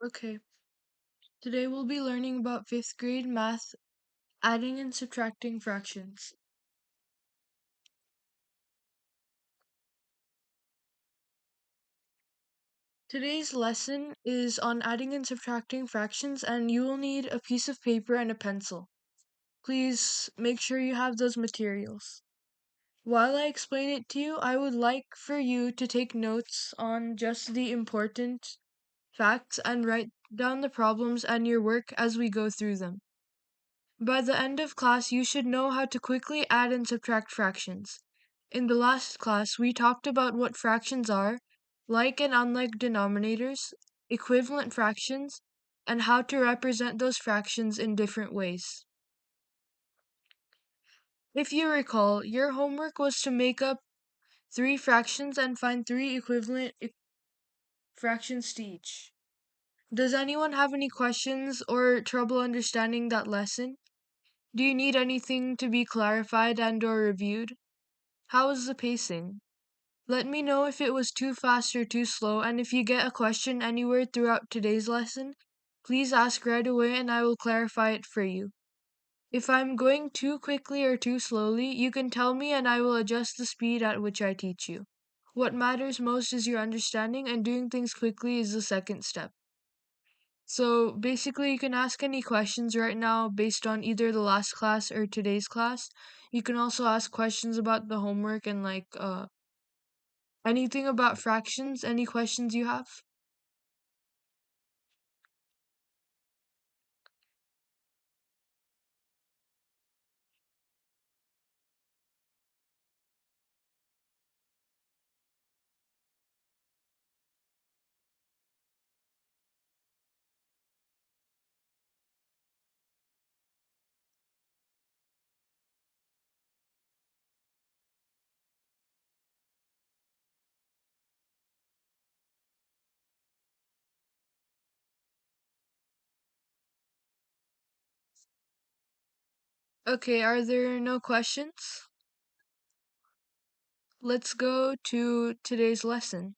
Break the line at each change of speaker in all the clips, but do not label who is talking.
Okay, today we'll be learning about 5th grade math, adding and subtracting fractions. Today's lesson is on adding and subtracting fractions, and you will need a piece of paper and a pencil. Please make sure you have those materials. While I explain it to you, I would like for you to take notes on just the important facts and write down the problems and your work as we go through them. By the end of class, you should know how to quickly add and subtract fractions. In the last class, we talked about what fractions are, like and unlike denominators, equivalent fractions, and how to represent those fractions in different ways. If you recall, your homework was to make up 3 fractions and find 3 equivalent fractions to each. Does anyone have any questions or trouble understanding that lesson? Do you need anything to be clarified and or reviewed? How was the pacing? Let me know if it was too fast or too slow, and if you get a question anywhere throughout today's lesson, please ask right away and I will clarify it for you. If I'm going too quickly or too slowly, you can tell me and I will adjust the speed at which I teach you. What matters most is your understanding, and doing things quickly is the second step. So basically, you can ask any questions right now based on either the last class or today's class. You can also ask questions about the homework and anything about fractions. Any questions you have? Okay, are there no questions? Let's go to today's lesson.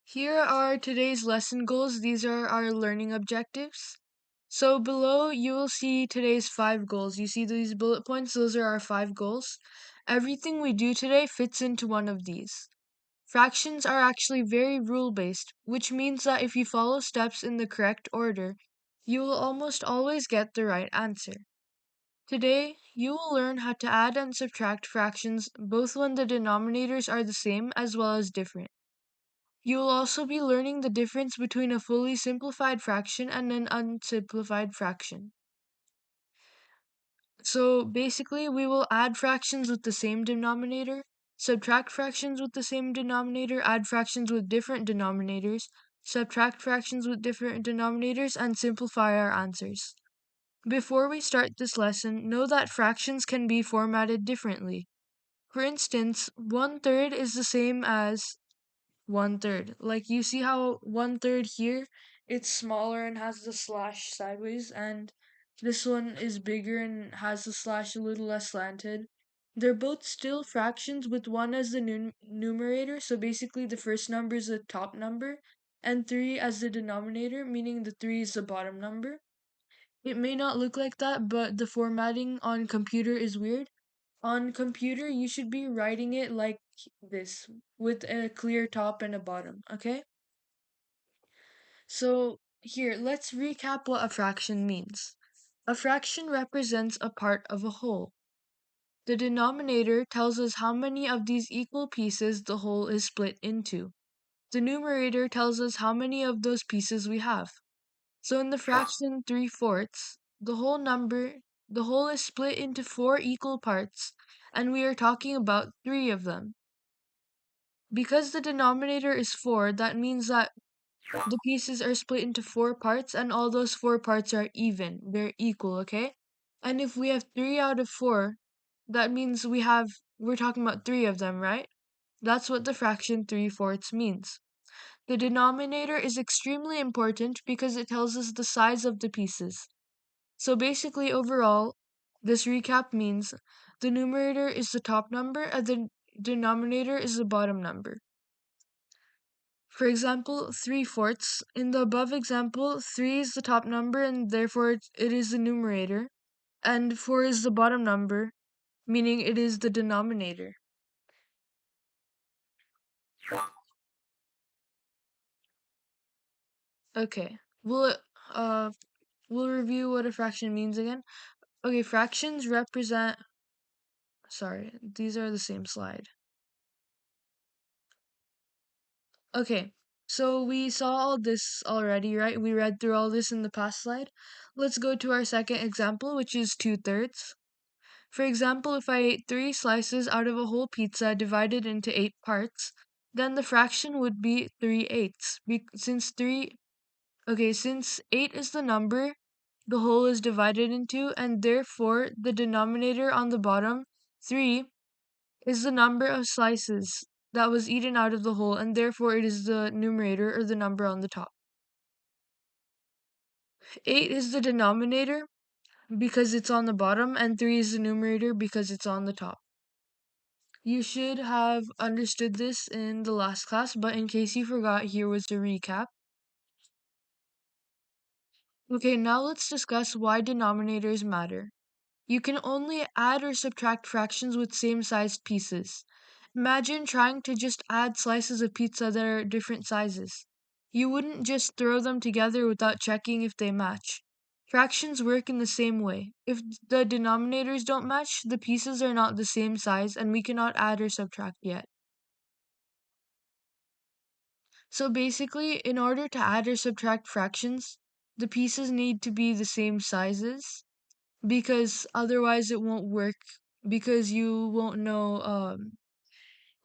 Here are today's lesson goals. These are our learning objectives. So below you will see today's 5 goals. You see these bullet points? Those are our 5 goals. Everything we do today fits into one of these. Fractions are actually very rule-based, which means that if you follow steps in the correct order, you will almost always get the right answer. Today, you will learn how to add and subtract fractions both when the denominators are the same as well as different. You will also be learning the difference between a fully simplified fraction and an unsimplified fraction. So basically, we will add fractions with the same denominator, subtract fractions with the same denominator, add fractions with different denominators, subtract fractions with different denominators, and simplify our answers. Before we start this lesson, know that fractions can be formatted differently. For instance, 1/3 is the same as 1/3. Like you see how 1/3 here, it's smaller and has the slash sideways, and this one is bigger and has the slash a little less slanted. They're both still fractions with one as the numerator, so basically the first number is the top number, and 3 as the denominator, meaning the 3 is the bottom number. It may not look like that, but the formatting on computer is weird. On computer, you should be writing it like this, with a clear top and a bottom, okay? So, here, let's recap what a fraction means. A fraction represents a part of a whole. The denominator tells us how many of these equal pieces the whole is split into. The numerator tells us how many of those pieces we have. So in the fraction 3/4, the whole is split into 4 equal parts, and we are talking about 3 of them. Because the denominator is 4, that means that the pieces are split into 4 parts, and all those 4 parts are even. They're equal, okay? And if we have 3 out of 4, that means we're talking about 3 of them, right? That's what the fraction 3/4 means. The denominator is extremely important because it tells us the size of the pieces. So basically, overall, this recap means the numerator is the top number and the denominator is the bottom number. For example, 3/4. In the above example, 3 is the top number and therefore it is the numerator, and 4 is the bottom number, meaning it is the denominator. Okay, uh we'll review what a fraction means again. Okay, fractions represent, sorry, these are the same slide. Okay, so we saw all this already, right? We read through all this in the past slide. Let's go to our second example, which is 2/3. For example, if I ate 3 slices out of a whole pizza divided into 8 parts, then the fraction would be 3/8. Since 8 is the number the whole is divided into, and therefore the denominator on the bottom, 3, is the number of slices that was eaten out of the whole, and therefore it is the numerator or the number on the top. 8 is the denominator because it's on the bottom, and 3 is the numerator because it's on the top. You should have understood this in the last class, but in case you forgot, here was the recap. Okay, now let's discuss why denominators matter. You can only add or subtract fractions with same-sized pieces. Imagine trying to just add slices of pizza that are different sizes. You wouldn't just throw them together without checking if they match. Fractions work in the same way. If the denominators don't match, the pieces are not the same size and we cannot add or subtract yet. So basically, in order to add or subtract fractions, the pieces need to be the same sizes because otherwise it won't work because you won't know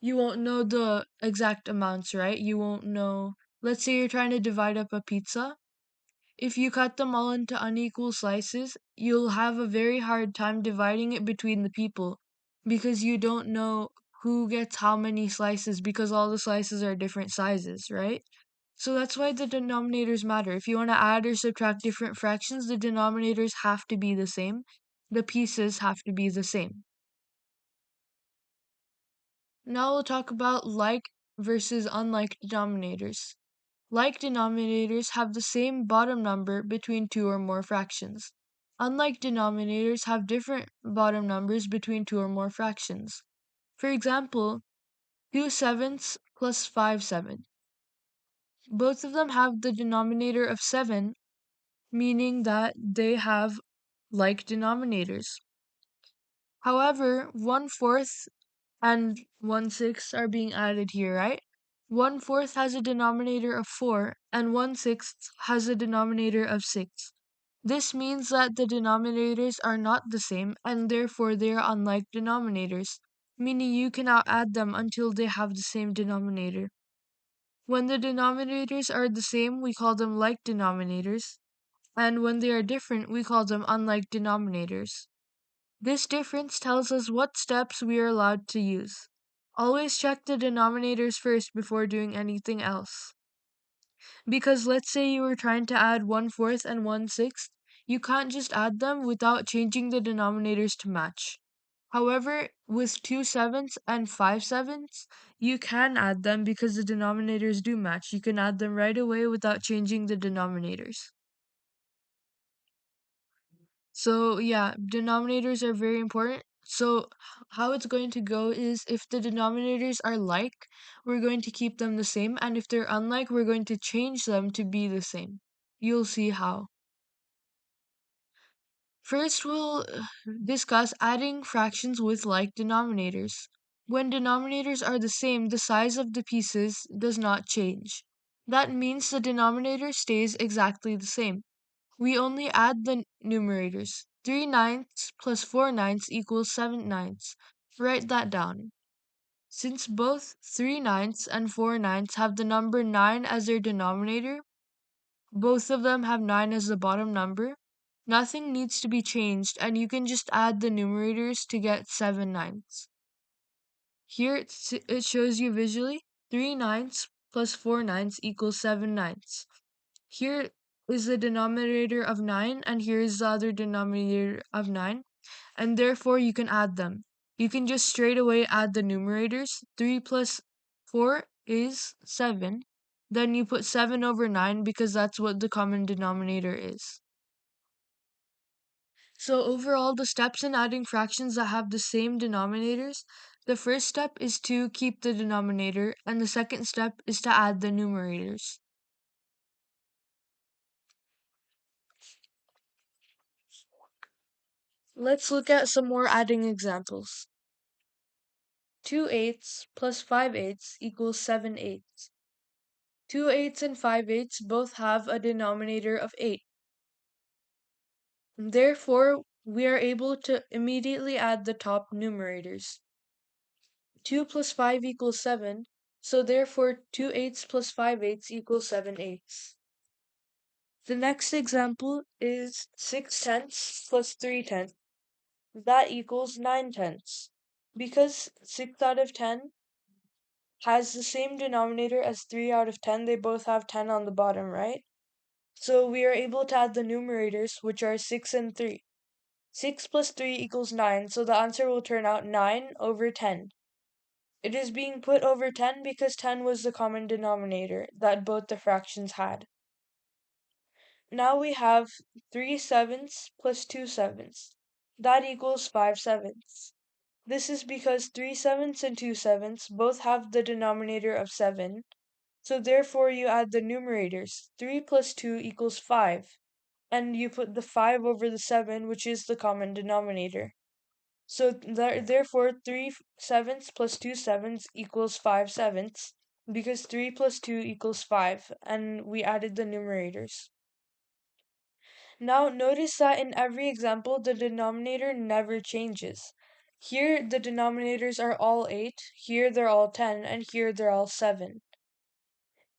the exact amounts, right? You won't know. Let's say you're trying to divide up a pizza. If you cut them all into unequal slices, you'll have a very hard time dividing it between the people because you don't know who gets how many slices because all the slices are different sizes, right? So that's why the denominators matter. If you want to add or subtract different fractions, the denominators have to be the same. The pieces have to be the same. Now we'll talk about like versus unlike denominators. Like denominators have the same bottom number between two or more fractions. Unlike denominators have different bottom numbers between two or more fractions. For example, 2/7 plus 5/7. Both of them have the denominator of 7, meaning that they have like denominators. However, 1/4 and 1/6 are being added here, right? 1/4 has a denominator of 4, and 1/6 has a denominator of 6. This means that the denominators are not the same, and therefore they are unlike denominators, meaning you cannot add them until they have the same denominator. When the denominators are the same, we call them like denominators, and when they are different, we call them unlike denominators. This difference tells us what steps we are allowed to use. Always check the denominators first before doing anything else. Because let's say you were trying to add 1/4 and 1/6, you can't just add them without changing the denominators to match. However, with 2/7 and 5/7, you can add them because the denominators do match. You can add them right away without changing the denominators. So yeah, denominators are very important. So how it's going to go is if the denominators are like, we're going to keep them the same, and if they're unlike, we're going to change them to be the same. You'll see how. First, we'll discuss adding fractions with like denominators. When denominators are the same, the size of the pieces does not change. That means the denominator stays exactly the same. We only add the numerators. 3/9 plus 4/9 equals 7/9. Write that down. Since both 3/9 and 4/9 have the number 9 as their denominator, both of them have 9 as the bottom number, nothing needs to be changed and you can just add the numerators to get 7/9. Here it shows you visually 3/9 plus 4/9 equals 7/9. Here is the denominator of 9, and here is the other denominator of 9, and therefore you can add them. You can just straight away add the numerators. 3 plus 4 is 7, then you put 7 over 9 because that's what the common denominator is. So overall, the steps in adding fractions that have the same denominators, the first step is to keep the denominator, and the second step is to add the numerators. Let's look at some more adding examples. 2/8 plus 5/8 equals 7/8. 2/8 and 5/8 both have a denominator of 8. Therefore, we are able to immediately add the top numerators. 2 plus 5 equals 7, so therefore 2/8 plus 5/8 equals 7/8. The next example is 6/10 plus 3/10. That equals 9/10. Because 6 out of 10 has the same denominator as 3 out of 10, they both have 10 on the bottom, right? So we are able to add the numerators, which are 6 and 3. 6 plus 3 equals 9, so the answer will turn out 9 over 10. It is being put over 10 because 10 was the common denominator that both the fractions had. Now we have 3/7 plus 2/7. That equals 5/7. This is because 3/7 and 2/7 both have the denominator of 7, so therefore you add the numerators. 3 plus 2 equals 5, and you put the 5 over the 7, which is the common denominator. So therefore 3/7 plus 2/7 equals 5/7, because 3 plus 2 equals 5, and we added the numerators. Now notice that in every example the denominator never changes. Here the denominators are all 8, here they're all 10, and here they're all 7.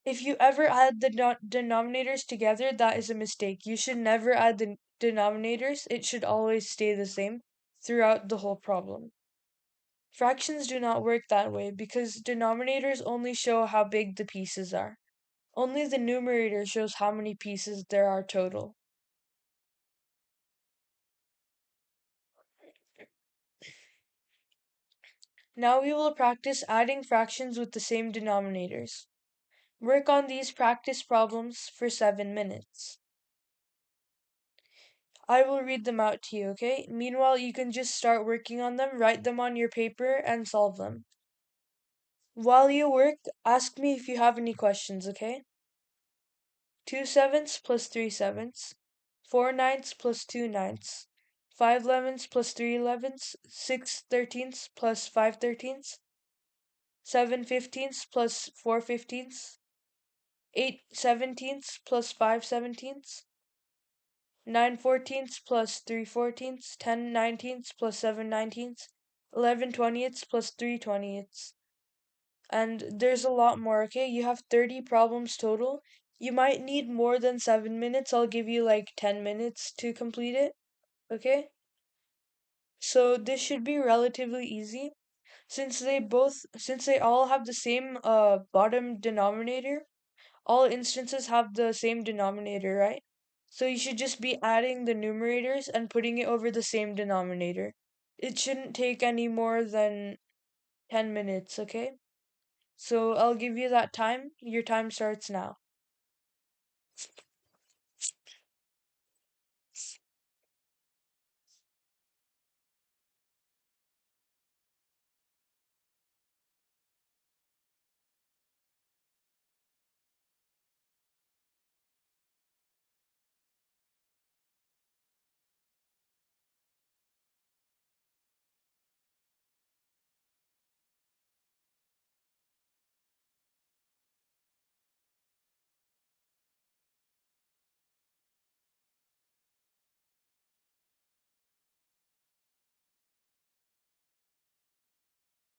If you ever add the denominators together, that is a mistake. You should never add the denominators, it should always stay the same throughout the whole problem. Fractions do not work that way because denominators only show how big the pieces are. Only the numerator shows how many pieces there are total. Now we will practice adding fractions with the same denominators. Work on these practice problems for 7 minutes. I will read them out to you, okay? Meanwhile, you can just start working on them, write them on your paper, and solve them. While you work, ask me if you have any questions, okay? 2/7 plus 3/7, 4/9 plus 2/9, 5/11 plus 3/11, 6/13 plus 5/13, 7/15 plus 4/15, 8/17 plus 5/17, 9/14 plus 3/14, 10/19 plus 7/19, 11/20 plus 3/20. And there's a lot more, okay? You have 30 problems total. You might need more than 7 minutes. I'll give you like 10 minutes to complete it, okay? So this should be relatively easy. Since they all have the same bottom denominator, all instances have the same denominator, right? So you should just be adding the numerators and putting it over the same denominator. It shouldn't take any more than 10 minutes, okay? So I'll give you that time. Your time starts now.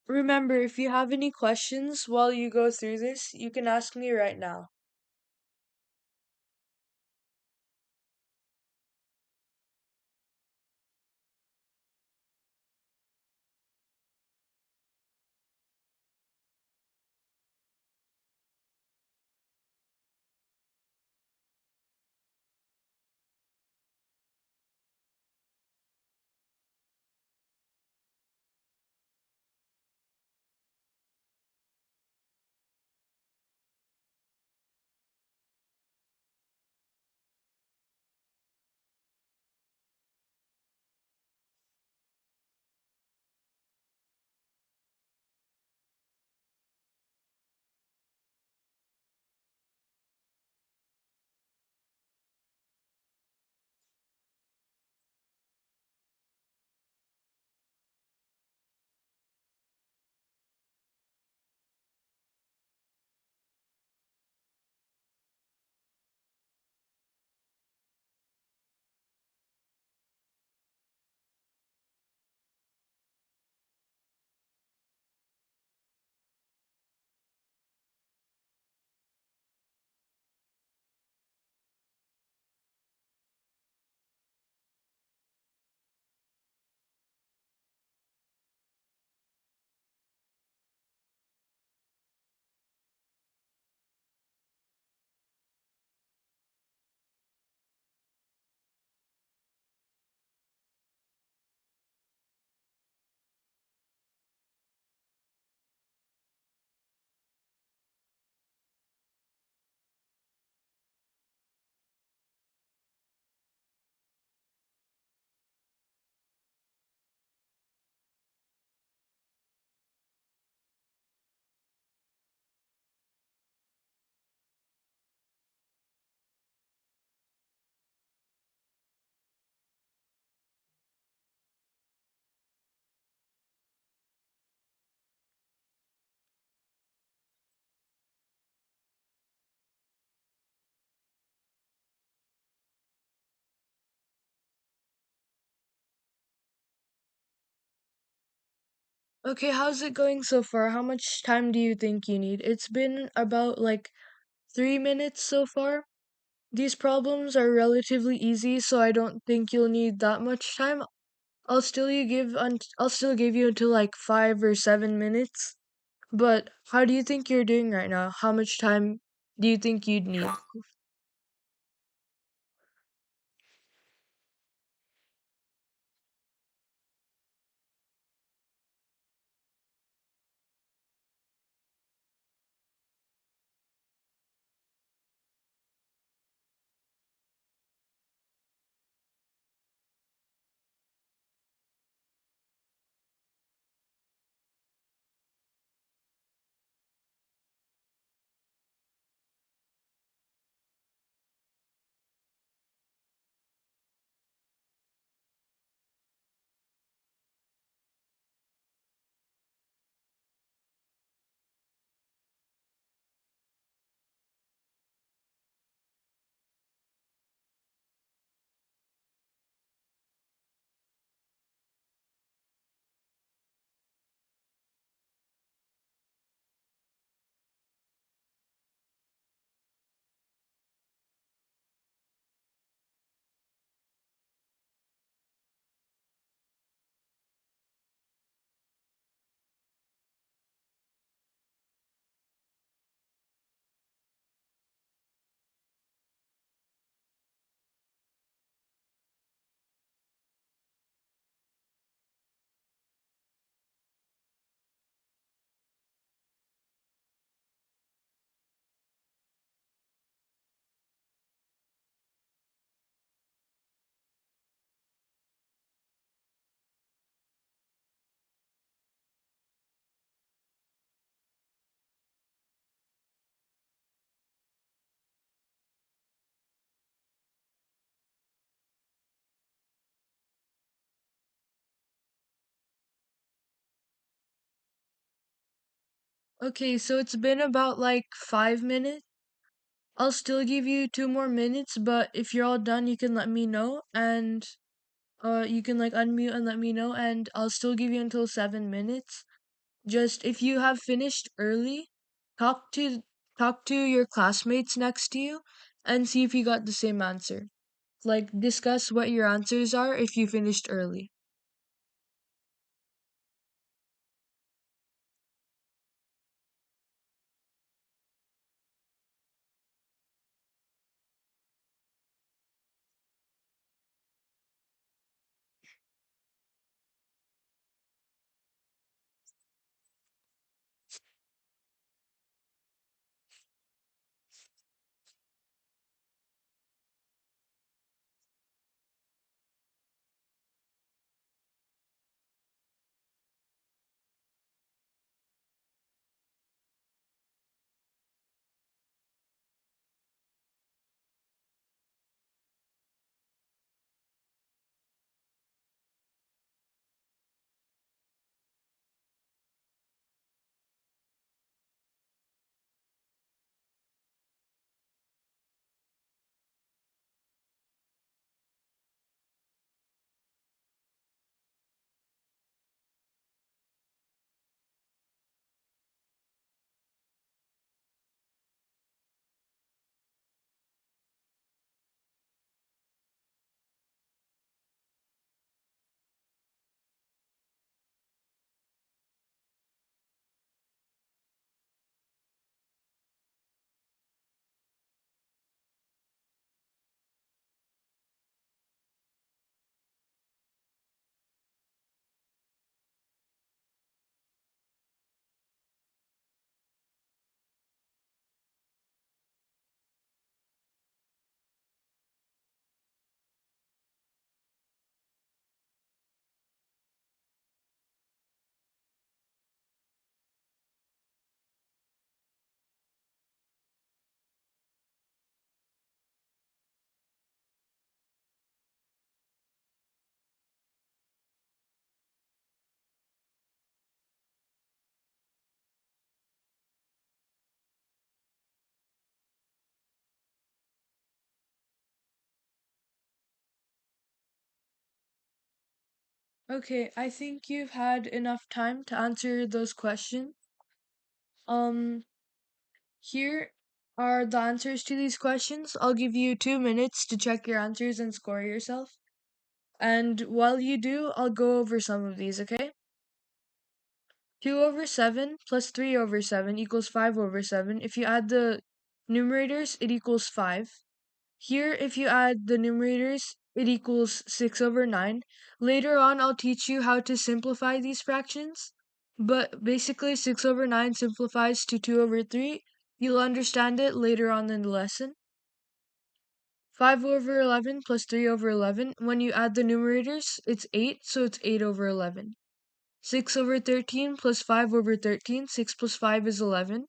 Remember, if you have any questions while you go through this, you can ask me right now. Okay, how's it going so far? How much time do you think you need? It's been about like 3 minutes so far. These problems are relatively easy, so I don't think you'll need that much time. I'll still give you until like 5 or 7 minutes. But how do you think you're doing right now? How much time do you think you'd need? Okay, so it's been about like 5 minutes. I'll still give you 2 more minutes, but if you're all done, you can let me know, and you can like unmute and let me know, and I'll still give you until 7 minutes. Just if you have finished early, talk to talk to your classmates next to you and see if you got the same answer. Like discuss what your answers are if you finished early. Okay, I think you've had enough time to answer those questions. Um, Here are the answers to these questions. I'll give you 2 minutes to check your answers and score yourself. And while you do, I'll go over some of these, okay? 2 over 7 plus 3 over 7 equals 5 over 7. If you add the numerators, it equals 5. Here, if you add the numerators, it equals 6 over 9. Later on, I'll teach you how to simplify these fractions. But basically, 6 over 9 simplifies to 2 over 3. You'll understand it later on in the lesson. 5 over 11 plus 3 over 11. When you add the numerators, it's 8, so it's 8 over 11. 6 over 13 plus 5 over 13. 6 plus 5 is 11.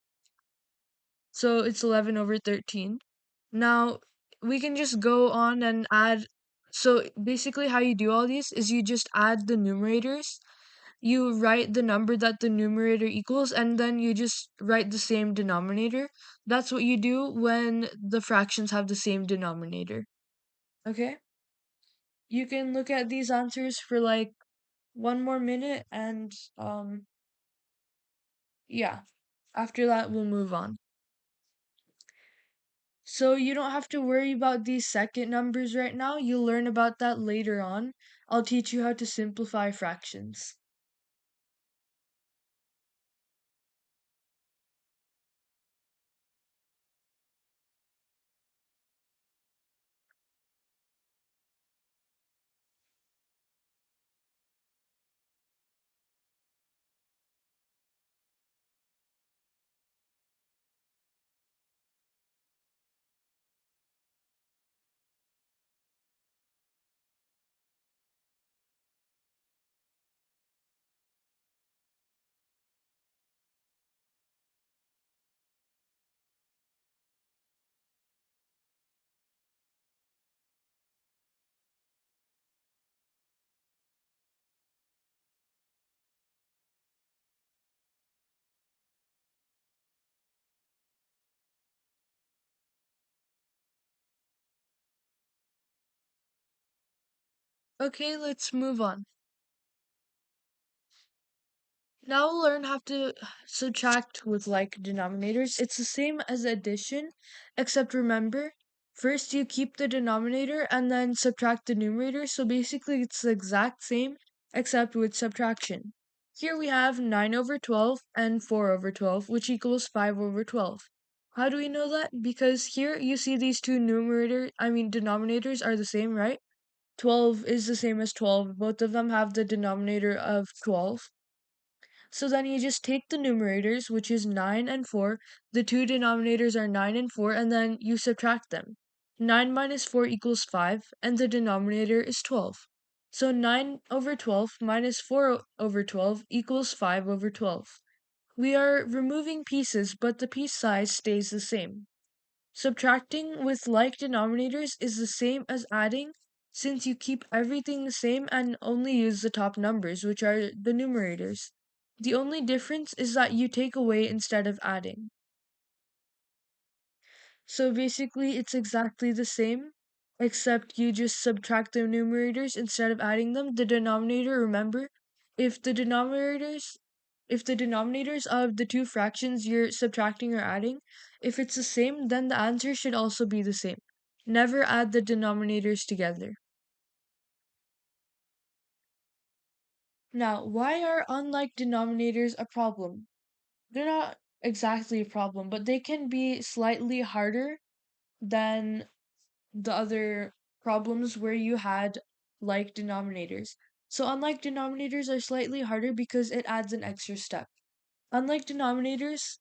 So it's 11 over 13. Now, we can just go on and add. So basically, how you do all these is you just add the numerators. You write the number that the numerator equals, and then you just write the same denominator. That's what you do when the fractions have the same denominator. Okay? You can look at these answers for like 1 more minute, and yeah. After that, we'll move on. So you don't have to worry about these second numbers right now. You'll learn about that later on. I'll teach you how to simplify fractions. Okay, let's move on. Now we'll learn how to subtract with like denominators. It's the same as addition, except remember, first you keep the denominator and then subtract the numerator. So basically, it's the exact same, except with subtraction. Here we have 9 over 12 and 4 over 12, which equals 5 over 12. How do we know that? Because here you see these two denominators are the same, right? 12 is the same as 12. Both of them have the denominator of 12. So then you just take the numerators, which is 9 and 4. The two denominators are 9 and 4, and then you subtract them. 9 minus 4 equals 5, and the denominator is 12. So 9 over 12 minus 4 over 12 equals 5 over 12. We are removing pieces, but the piece size stays the same. Subtracting with like denominators is the same as adding, since you keep everything the same and only use the top numbers, which are the numerators. The only difference is that you take away instead of adding. So basically, it's exactly the same, except you just subtract the numerators instead of adding them. The denominator, remember, if the denominators if the denominators of the two fractions you're subtracting or adding, if it's the same, then the answer should also be the same. Never add the denominators together. Now, why are unlike denominators a problem? They're not exactly a problem, but they can be slightly harder than the other problems where you had like denominators. So unlike denominators are slightly harder because it adds an extra step. Unlike denominators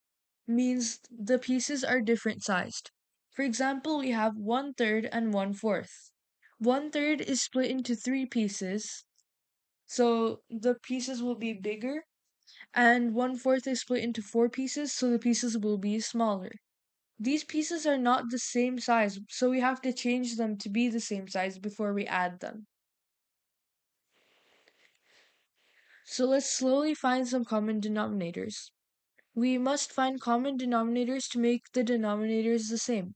means the pieces are different sized. For example, we have 1/3 and 1/4. 1/3 is split into three pieces, so the pieces will be bigger, and 1/4 is split into four pieces, so the pieces will be smaller. These pieces are not the same size, so we have to change them to be the same size before we add them. So let's slowly find some common denominators. We must find common denominators to make the denominators the same.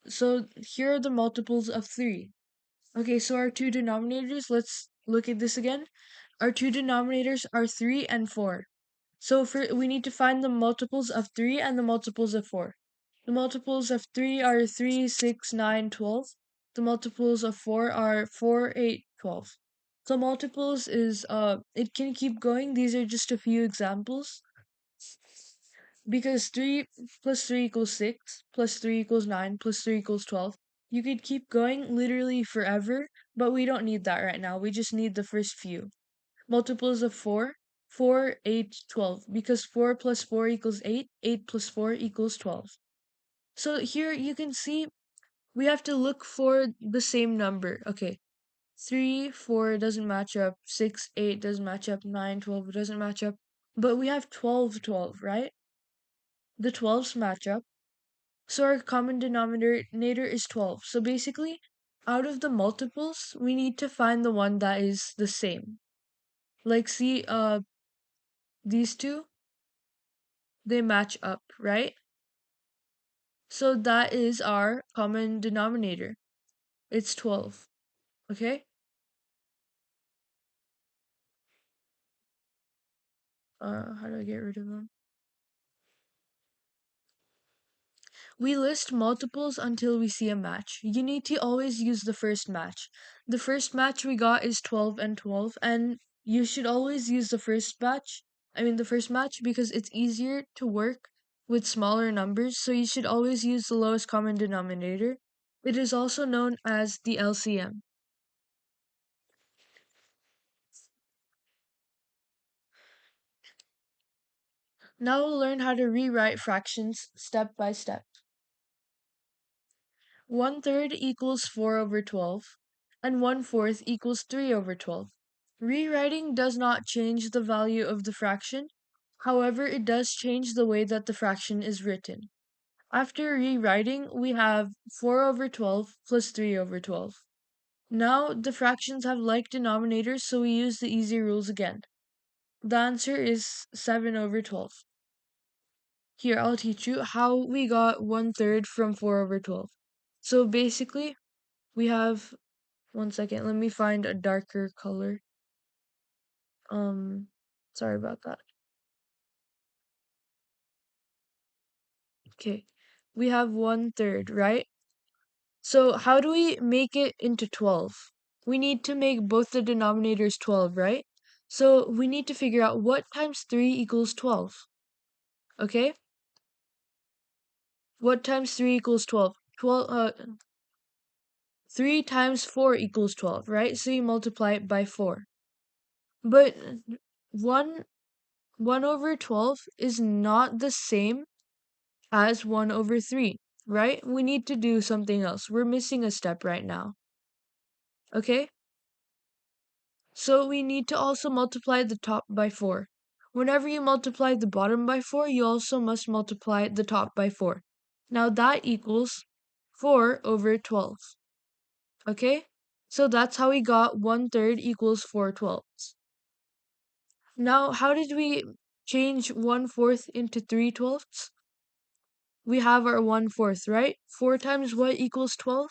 So here are the multiples of 3. Okay, so our two denominators, let's look at this again. Our two denominators are 3 and 4. So we need to find the multiples of 3 and the multiples of 4. The multiples of 3 are 3, 6, 9, 12. The multiples of 4 are 4, 8, 12. So multiples is, it can keep going. These are just a few examples. Because 3 plus 3 equals 6, plus 3 equals 9, plus 3 equals 12. You could keep going literally forever, but we don't need that right now. We just need the first few. Multiples of 4, 4, 8, 12. Because 4 plus 4 equals 8, 8 plus 4 equals 12. So here you can see we have to look for the same number. Okay, 3, 4 doesn't match up, 6, 8 doesn't match up, 9, 12 doesn't match up. But we have 12, 12, right? The 12s match up. So our common denominator is 12. So basically, out of the multiples, we need to find the one that is the same. Like see, these two, they match up, right? So that is our common denominator. It's 12. Okay? How do I get rid of them? We list multiples until we see a match. You need to always use the first match. The first match we got is 12 and 12, and you should always use the first batch. The first match because it's easier to work with smaller numbers, so you should always use the lowest common denominator. It is also known as the LCM. Now we'll learn how to rewrite fractions step by step. 1/3 equals 4 over 12, and 1/4 equals 3 over 12. Rewriting does not change the value of the fraction, however, it does change the way that the fraction is written. After rewriting, we have 4 over 12 plus 3 over 12. Now the fractions have like denominators, so we use the easy rules again. The answer is 7 over 12. Here, I'll teach you how we got 1/3 from 4 over 12. So basically, we have, one second, let me find a darker color. Sorry about that. Okay, we have 1/3, right? So how do we make it into 12? We need to make both the denominators 12, right? So we need to figure out what times 3 equals 12. Okay? What times 3 equals 12? 3 times 4 equals 12, right? So you multiply it by 4. But 1 1 over 12 is not the same as 1 over 3, right? We need to do something else. We're missing a step right now. Okay? So we need to also multiply the top by 4. Whenever you multiply the bottom by 4, you also must multiply the top by 4. Now that equals 4 over 12. Okay? So that's how we got 1/3 equals 4/12. Now, how did we change 1/4 into 3/12? We have our 1/4, right? 4 times what equals 12?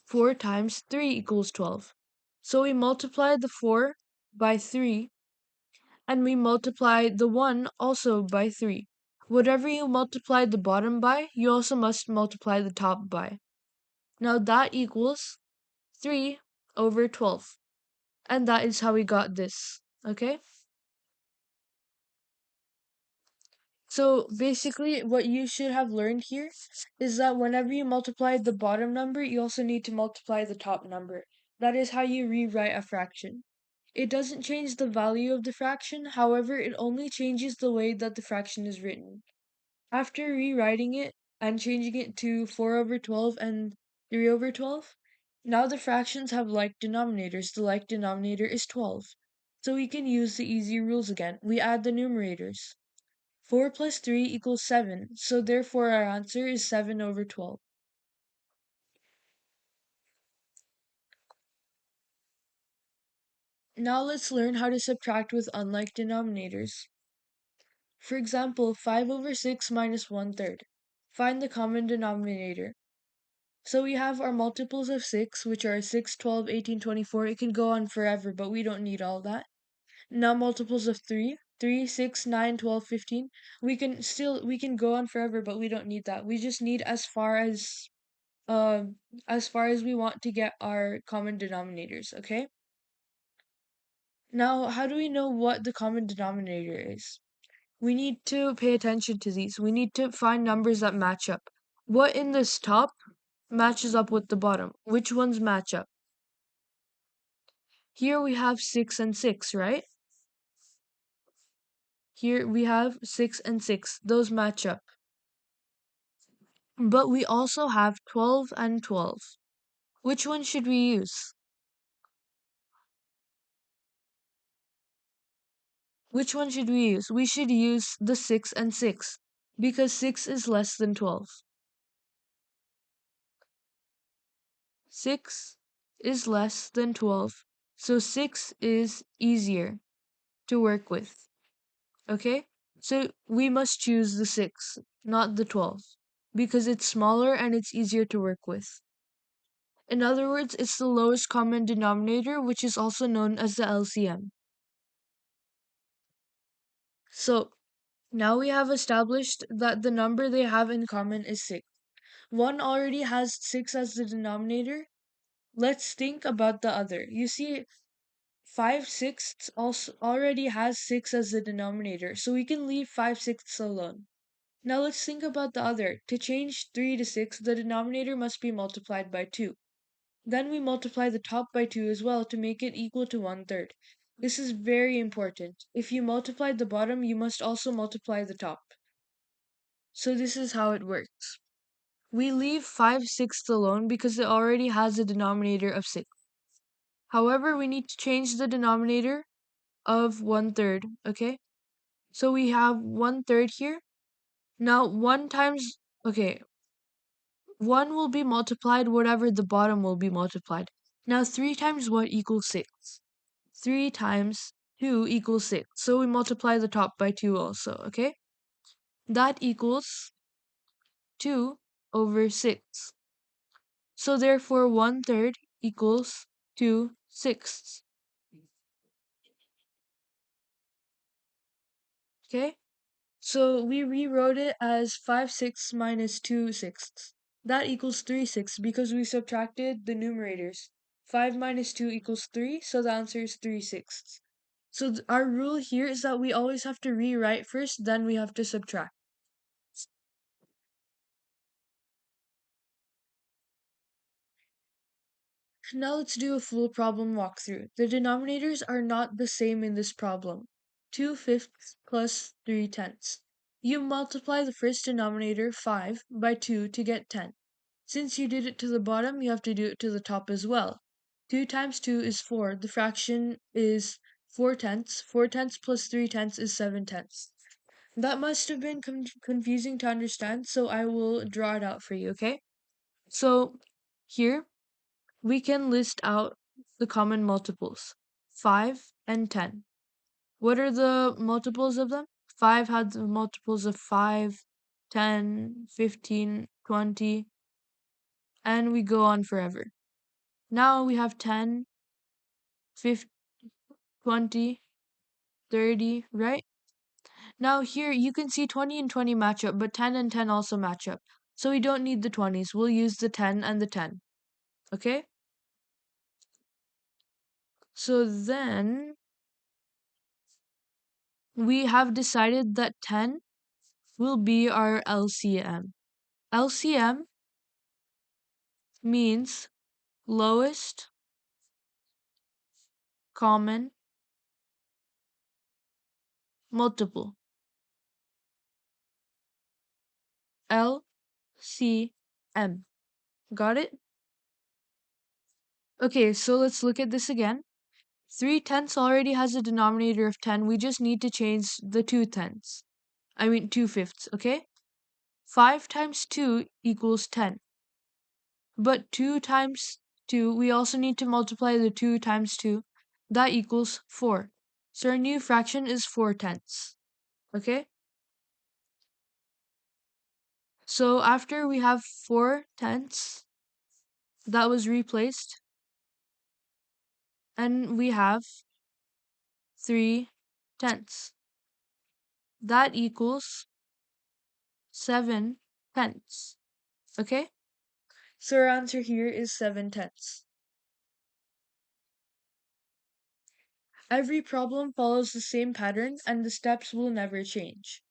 4 times 3 equals 12. So we multiply the 4 by 3, and we multiply the 1 also by 3. Whatever you multiply the bottom by, you also must multiply the top by. Now that equals 3 over 12. And that is how we got this. Okay? So basically, what you should have learned here is that whenever you multiply the bottom number, you also need to multiply the top number. That is how you rewrite a fraction. It doesn't change the value of the fraction, however, it only changes the way that the fraction is written. After rewriting it and changing it to 4 over 12 and 3 over 12, now the fractions have like denominators. The like denominator is 12. So we can use the easy rules again. We add the numerators. 4 plus 3 equals 7, so therefore our answer is 7 over 12. Now let's learn how to subtract with unlike denominators. For example, 5 over 6 minus 1/3. Find the common denominator. So we have our multiples of 6, which are 6, 12, 18, 24. It can go on forever, but we don't need all that. Now multiples of 3, 3, 6, 9, 12, 15. We can go on forever, but we don't need that. We just need as far as we want to get our common denominators, okay? Now, how do we know what the common denominator is? We need to pay attention to these. We need to find numbers that match up. What in this top matches up with the bottom? Which ones match up? Here we have 6 and 6, right? Here we have 6 and 6. Those match up. But we also have 12 and 12. Which one should we use? Which one should we use? We should use the 6 and 6 because 6 is less than 12. 6 is less than 12, so 6 is easier to work with. Okay? So we must choose the 6, not the 12, because it's smaller and it's easier to work with. In other words, it's the lowest common denominator, which is also known as the LCM. So now we have established that the number they have in common is 6. One already has 6 as the denominator. Let's think about the other. You see, 5/6 also already has 6 as the denominator, so we can leave 5/6 alone. Now let's think about the other. To change 3 to 6, the denominator must be multiplied by 2. Then we multiply the top by 2 as well to make it equal to 1/3. This is very important. If you multiplied the bottom, you must also multiply the top. So this is how it works. We leave 5/6 alone because it already has a denominator of 6. However, we need to change the denominator of 1/3, okay? So we have 1/3 here. Now 1 will be multiplied, whatever the bottom will be multiplied. Now 3 times what equals 6? 3 times 2 equals 6. So we multiply the top by 2 also, okay? That equals 2 over 6. So therefore 1/3 equals 2/6. Okay? So we rewrote it as 5/6 minus 2/6. That equals 3/6 because we subtracted the numerators. 5 minus 2 equals 3, so the answer is 3/6. So our rule here is that we always have to rewrite first, then we have to subtract. Now let's do a full problem walkthrough. The denominators are not the same in this problem. 2/5 plus 3/10. You multiply the first denominator, 5, by 2 to get 10. Since you did it to the bottom, you have to do it to the top as well. 2 times 2 is 4. The fraction is 4/10. 4/10 plus 3/10 is 7/10. That must have been confusing to understand, so I will draw it out for you, okay? So here we can list out the common multiples 5 and 10. What are the multiples of them? 5 had the multiples of 5, 10, 15, 20, and we go on forever. Now we have 10, 50, 20, 30, right? Now here you can see 20 and 20 match up, but 10 and 10 also match up. So we don't need the 20s. We'll use the 10 and the 10. Okay? So then we have decided that 10 will be our LCM. LCM means lowest common multiple. LCM. Got it? Okay, so let's look at this again. 3/10 already has a denominator of 10. We just need to change the 2/10. 2/5, okay? 5 times 2 equals 10. But 2 times 2, we also need to multiply the 2 times 2. That equals 4. So our new fraction is 4/10. Okay? So after we have 4/10, that was replaced, and we have 3/10. That equals 7/10. Okay? So our answer here is 7/10. Every problem follows the same pattern and the steps will never change.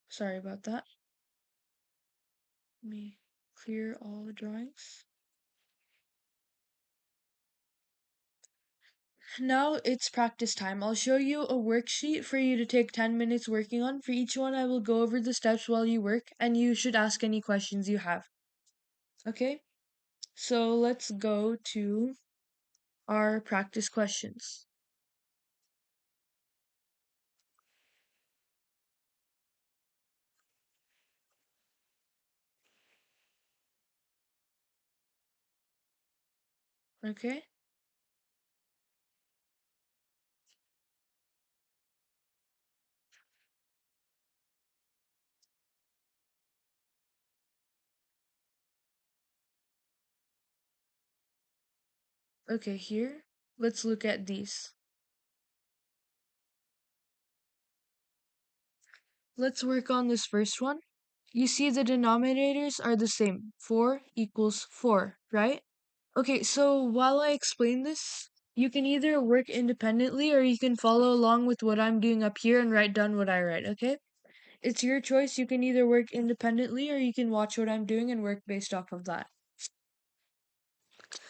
Sorry about that. Let me clear all the drawings. Now it's practice time. I'll show you a worksheet for you to take 10 minutes working on. For each one, I will go over the steps while you work, and you should ask any questions you have. Okay? So let's go to our practice questions. Okay? Okay, here, let's look at these. Let's work on this first one. You see the denominators are the same. 4 equals 4, right? Okay, so while I explain this, you can either work independently or you can follow along with what I'm doing up here and write down what I write, okay? It's your choice. You can either work independently or you can watch what I'm doing and work based off of that.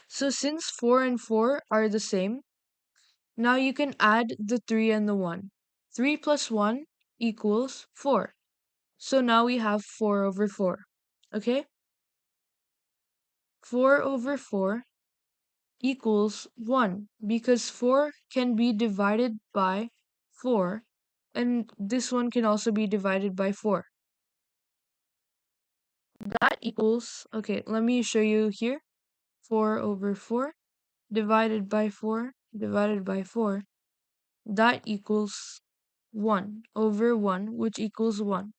So since 4 and 4 are the same, now you can add the 3 and the 1. 3 plus 1 equals 4. So now we have 4 over 4. Okay? 4 over 4 equals 1 because 4 can be divided by 4 and this one can also be divided by 4. That equals, okay, let me show you here. 4 over 4 divided by 4 divided by 4. That equals 1 over 1, which equals 1.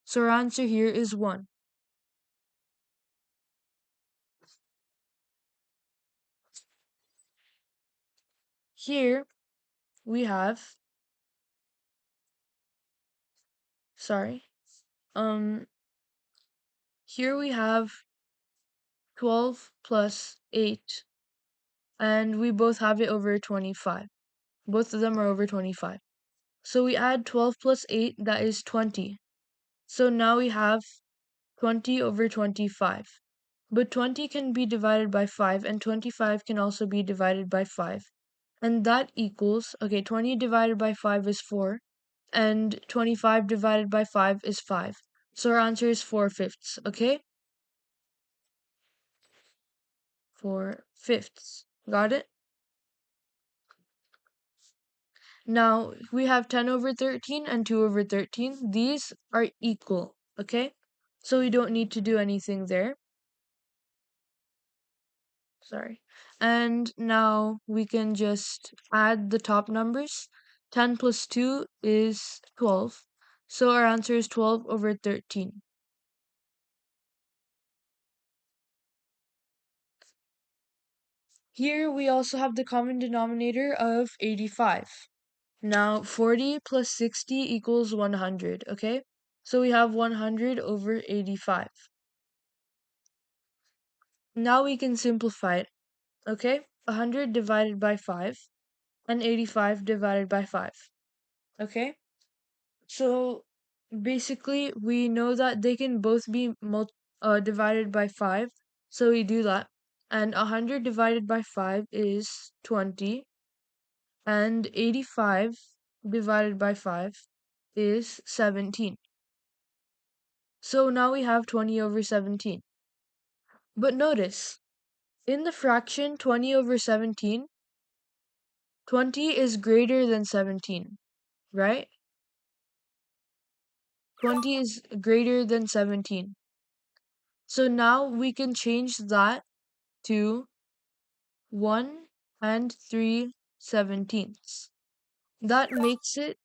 So our answer here is 1. Here we have, sorry, here we have 12 plus 8, and we both have it over 25. Both of them are over 25. So we add 12 plus 8, that is 20. So now we have 20 over 25. But 20 can be divided by 5, and 25 can also be divided by 5. And that equals, okay, 20 divided by 5 is 4, and 25 divided by 5 is 5. So our answer is 4/5, okay? 4/5. Got it? Now, we have 10 over 13 and 2 over 13. These are equal, okay? So we don't need to do anything there. Sorry. And now we can just add the top numbers. 10 plus 2 is 12. So our answer is 12 over 13. Here we also have the common denominator of 85. Now 40 plus 60 equals 100, okay? So we have 100 over 85. Now we can simplify it, okay? 100 divided by 5 and 85 divided by 5, okay? So basically, we know that they can both be divided by 5, so we do that. And 100 divided by 5 is 20, and 85 divided by 5 is 17. So now we have 20 over 17. But notice, in the fraction 20 over 17, 20 is greater than 17, right? 20 is greater than 17. So now we can change that to 1 and 3/17. That makes it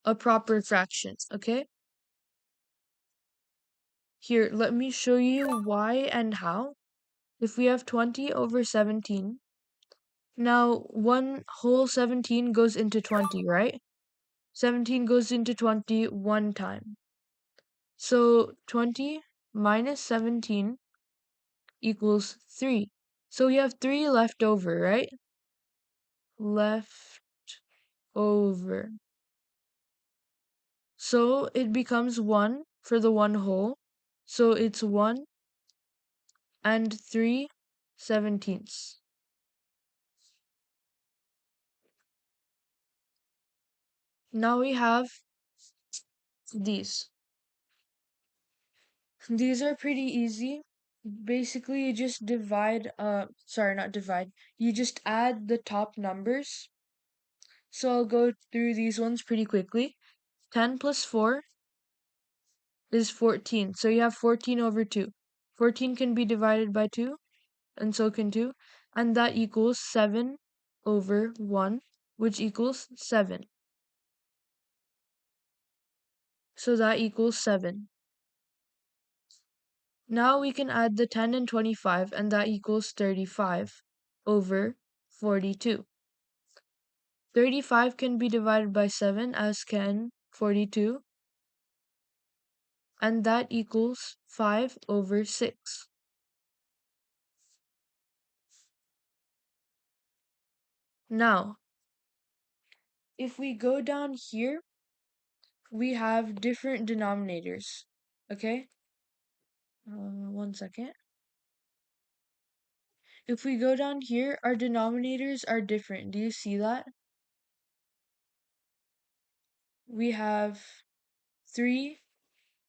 a proper fraction, okay? Here, let me show you why and how. If we have 20 over 17, now one whole 17 goes into 20, right? 17 goes into 20 one time. So 20 minus 17 equals 3. So we have 3 left over, right? Left over. So it becomes 1 for the one whole. So it's 1 and 3/17. Now we have these. These are pretty easy. Basically, you just not divide. You just add the top numbers. So I'll go through these ones pretty quickly. 10 plus 4 is 14. So you have 14 over 2. 14 can be divided by 2, and so can 2. And that equals 7 over 1, which equals 7. So that equals 7. Now we can add the 10 and 25, and that equals 35 over 42. 35 can be divided by 7, as can 42, and that equals 5 over 6. Now, if we go down here, we have different denominators. Okay? One second. If we go down here, our denominators are different. Do you see that? We have 3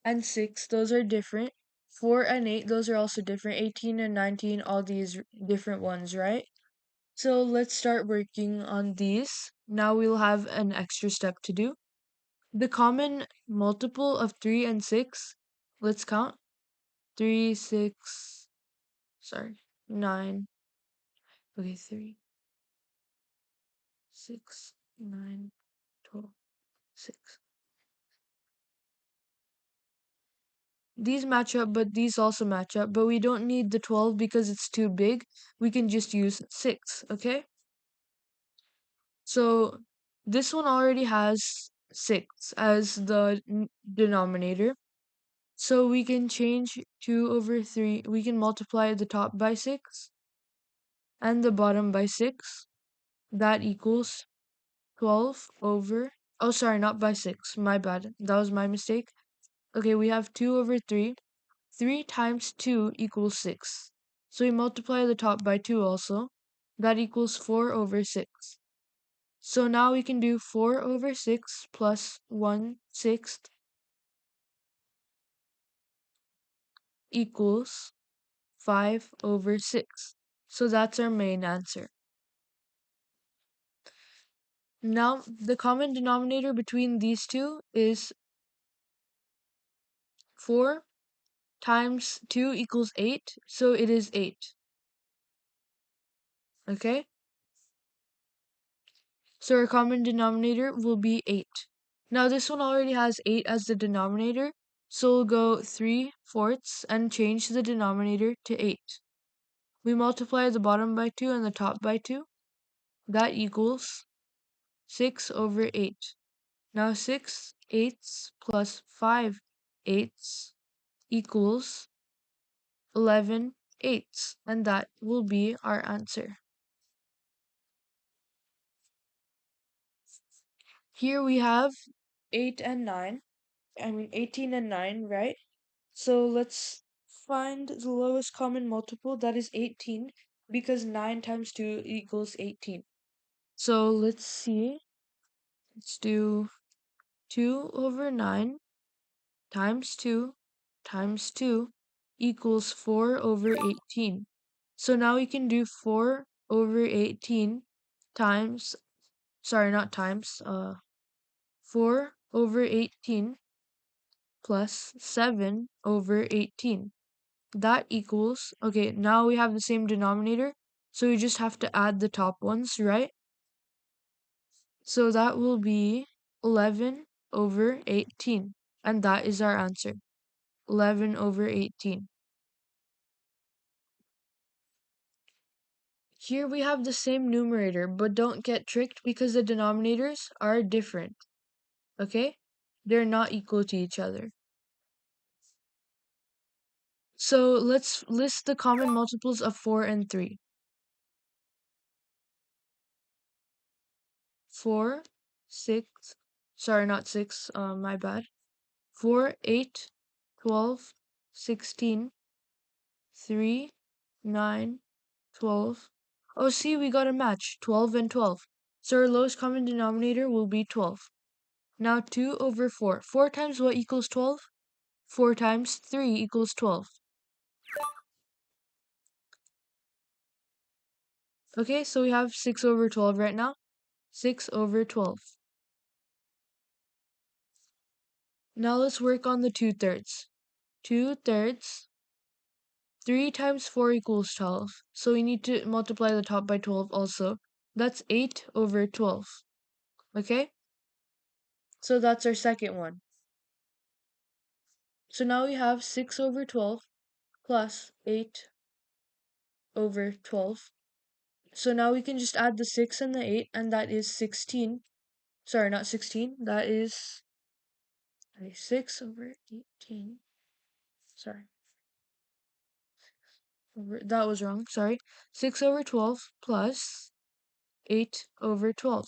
and 6, those are different. 4 and 8, those are also different. 18 and 19, all these different ones, right? So let's start working on these. Now we'll have an extra step to do. The common multiple of 3 and 6, let's count. 3, 6, 9. Okay, 3, 6, 9, 12, 6. These match up, but these also match up, but we don't need the 12 because it's too big. We can just use 6, okay? So this one already has 6 as the denominator. So we can change 2 over 3. We can multiply the top by 6 and the bottom by 6. That equals 12 over... Oh, sorry, not by 6. My bad. That was my mistake. Okay, we have 2 over 3. 3 times 2 equals 6. So we multiply the top by 2 also. That equals 4 over 6. So now we can do 4 over 6 plus 1/6 equals 5 over 6. So that's our main answer. Now, the common denominator between these two is 4 times 2 equals 8, so it is 8. Okay? So our common denominator will be 8. Now this one already has 8 as the denominator, so we'll go 3/4 and change the denominator to 8. We multiply the bottom by 2 and the top by 2. That equals 6 over 8. Now 6/8 plus 5/8 equals 11/8, and that will be our answer. Here we have 8 and 9. 18 and 9, right? So let's find the lowest common multiple, that is 18, because 9 times 2 equals 18. So let's see. Let's do 2 over 9 times 2 times 2 equals 4 over 18. So now we can do 4 over 18 times, not times, 4 over 18 plus 7 over 18. That equals, okay, now we have the same denominator, so we just have to add the top ones, right? So that will be 11 over 18, and that is our answer. 11 over 18. Here we have the same numerator, but don't get tricked because the denominators are different. Okay? They're not equal to each other. So let's list the common multiples of 4 and 3. 4, 6, sorry, not 6, my bad. 4, 8, 12, 16, 3, 9, 12. Oh, see, we got a match, 12 and 12. So our lowest common denominator will be 12. Now 2 over 4. 4 times what equals 12? 4 times 3 equals 12. Okay, so we have 6 over 12 right now. 6 over 12. Now let's work on the 2/3. 2/3. 3 times 4 equals 12. So we need to multiply the top by 12 also. That's 8 over 12. Okay? So that's our second one. So now we have 6 over 12 plus 8 over 12. So now we can just add the 6 and the 8, and that is 16. Sorry, not 16. That is 6 over 18. Sorry. That was wrong. Sorry. 6 over 12 plus 8 over 12.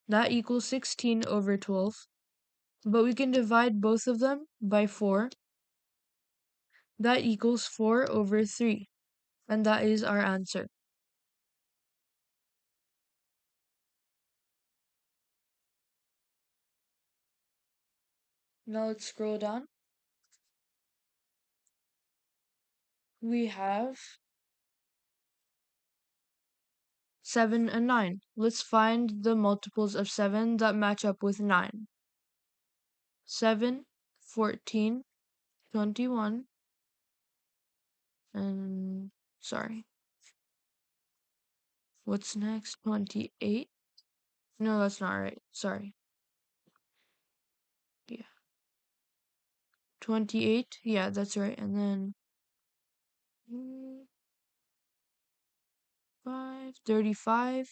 That equals 16 over 12. But we can divide both of them by 4. That equals 4 over 3. And that is our answer. Now let's scroll down. We have 7 and 9. Let's find the multiples of 7 that match up with 9. 7, 14, 21, and sorry. What's next? 28? No, that's not right. Sorry. Yeah. 28. Yeah, that's right. And then 5, 35.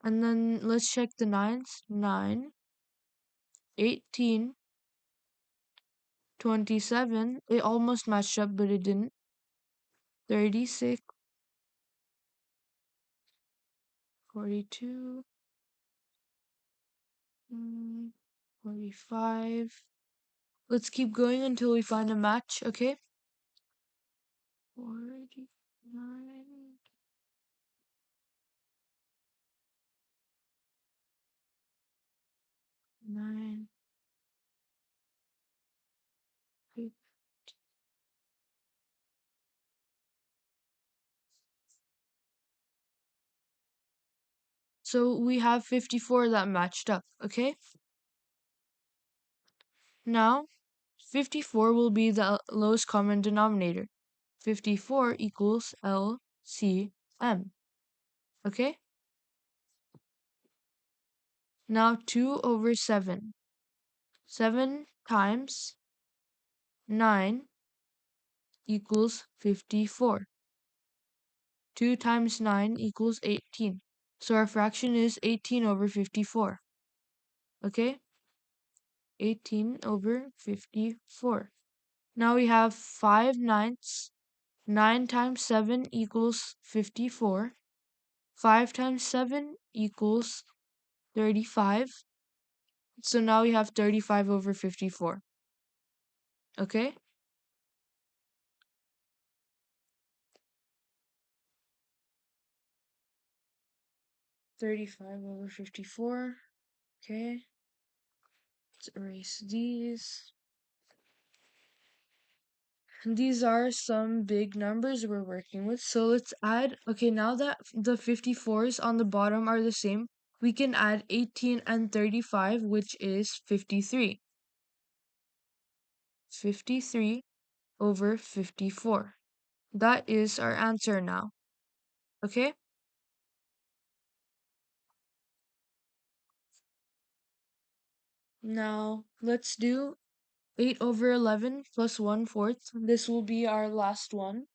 And then let's check the nines. 9, 18, 27. It almost matched up, but it didn't. 36, 42, 45. Let's keep going until we find a match, okay? 49, 9, 8. So we have 54 that matched up, okay? Now, 54 will be the lowest common denominator. 54 equals LCM, okay? Now 2 over 7. 7 times 9 equals 54. 2 times 9 equals 18. So our fraction is 18 over 54. Okay? 18 over 54. Now we have 5 ninths. 9 times 7 equals 54. 5 times 7 equals 35. So now we have 35 over 54. Okay? 35 over 54. Okay. Let's erase these. These are some big numbers we're working with. So let's add, okay, now that the 54s on the bottom are the same, we can add 18 and 35, which is 53. 53 over 54. That is our answer now. Okay? Now let's do 8 over 11 plus 1/4. This will be our last one.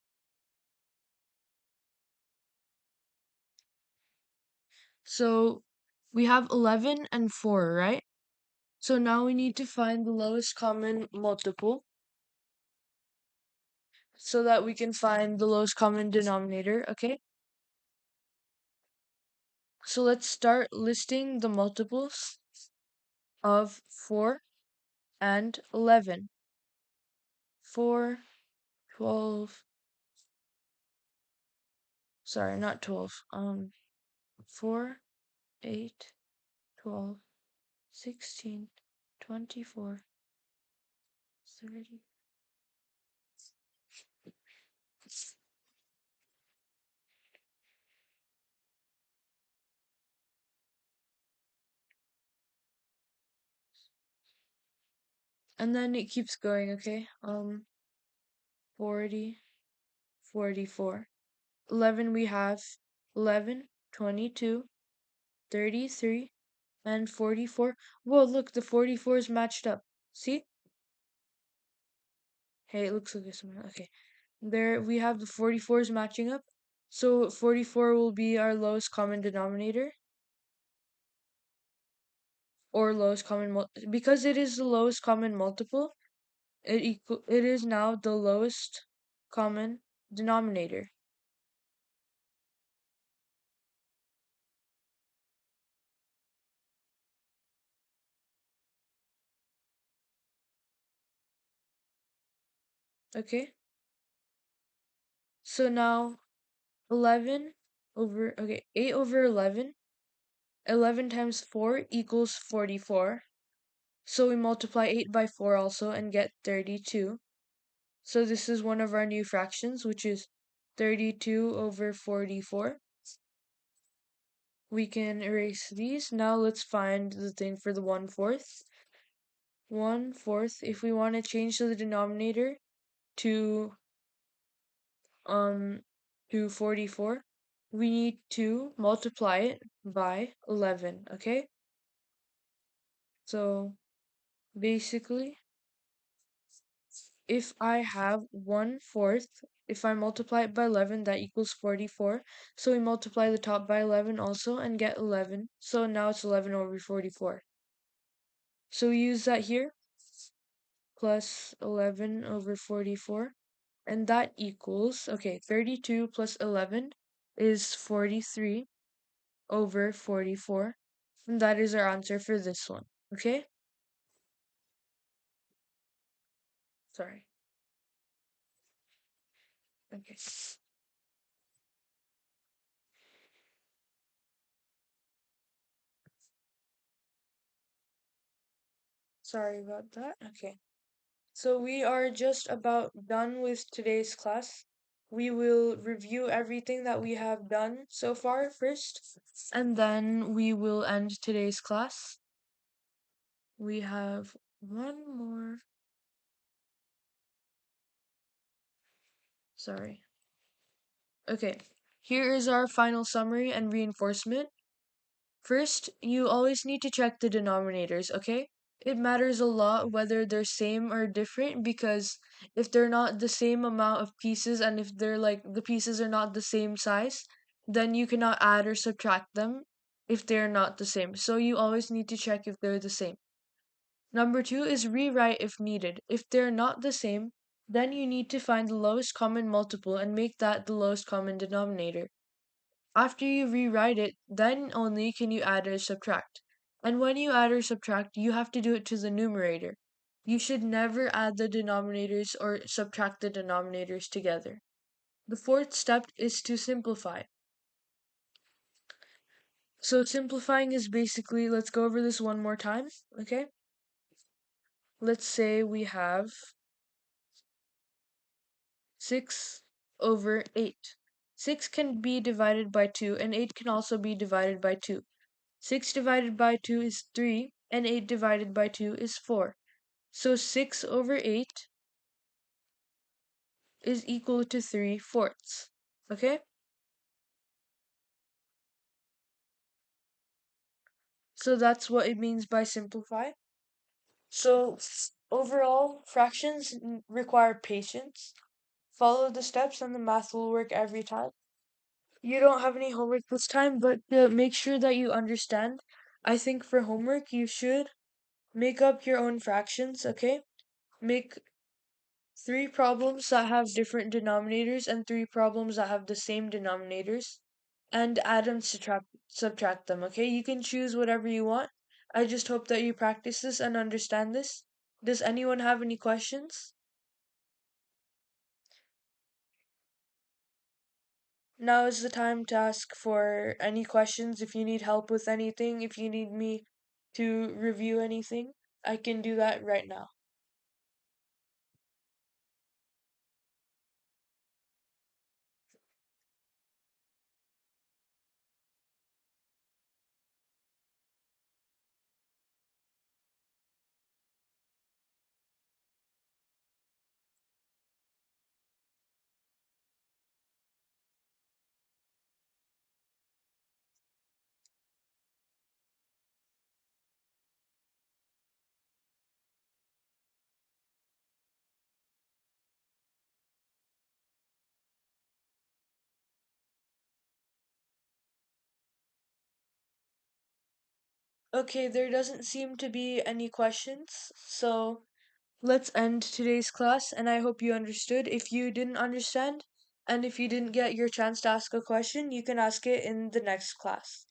So we have 11 and 4, right? So now we need to find the lowest common multiple so that we can find the lowest common denominator, okay? So let's start listing the multiples of 4 and 11. 4, 12, sorry, not 12. 4, 8, 12, 16, 24, 30. And then it keeps going, okay? 40, 44. 11 we have 11, 22, 33, and 44. Whoa, look, the 44 is matched up. See? Hey, it looks like this one. Okay. There we have the 44s matching up. So 44 will be our lowest common denominator or lowest common because it is the lowest common multiple, it is now the lowest common denominator. Okay? So now 11 over, okay, 8 over 11. 11 times 4 equals 44. So we multiply 8 by 4 also and get 32. So this is one of our new fractions, which is 32 over 44. We can erase these. Now let's find the thing for the 1/4. 1/4, if we want to change the denominator to um to 44, we need to multiply it by 11, okay? So basically, if I have 1/4, if I multiply it by 11, that equals 44. So we multiply the top by 11 also and get 11. So now it's 11 over 44. So we use that here, plus 11 over 44. And that equals, okay, 32 plus 11 is 43 over 44. And that is our answer for this one, okay? Sorry. Okay. Sorry about that. Okay. So we are just about done with today's class. We will review everything that we have done so far first, and then we will end today's class. We have one more. Sorry. Okay. Here is our final summary and reinforcement. First, you always need to check the denominators, okay? It matters a lot whether they're same or different because if they're not the same amount of pieces and if they're like the pieces are not the same size, then you cannot add or subtract them if they're not the same. So you always need to check if they're the same. Number two is rewrite if needed. If they're not the same, then you need to find the lowest common multiple and make that the lowest common denominator. After you rewrite it, then only can you add or subtract. And when you add or subtract, you have to do it to the numerator. You should never add the denominators or subtract the denominators together. The fourth step is to simplify. So simplifying is basically, let's go over this one more time, okay? Let's say we have 6 over 8. 6 can be divided by 2 and 8 can also be divided by 2. 6 divided by 2 is 3, and 8 divided by 2 is 4. So 6 over 8 is equal to 3/4. Okay? So that's what it means by simplify. So Overall, fractions require patience. Follow the steps and the math will work every time. You don't have any homework this time, but make sure that you understand. I think for homework, you should make up your own fractions, okay? Make three problems that have different denominators and three problems that have the same denominators and add and subtract them, okay? You can choose whatever you want. I just hope that you practice this and understand this. Does anyone have any questions? Now is the time to ask for any questions. If you need help with anything, if you need me to review anything, I can do that right now. Okay, there doesn't seem to be any questions, so let's end today's class, and I hope you understood. If you didn't understand, and if you didn't get your chance to ask a question, you can ask it in the next class.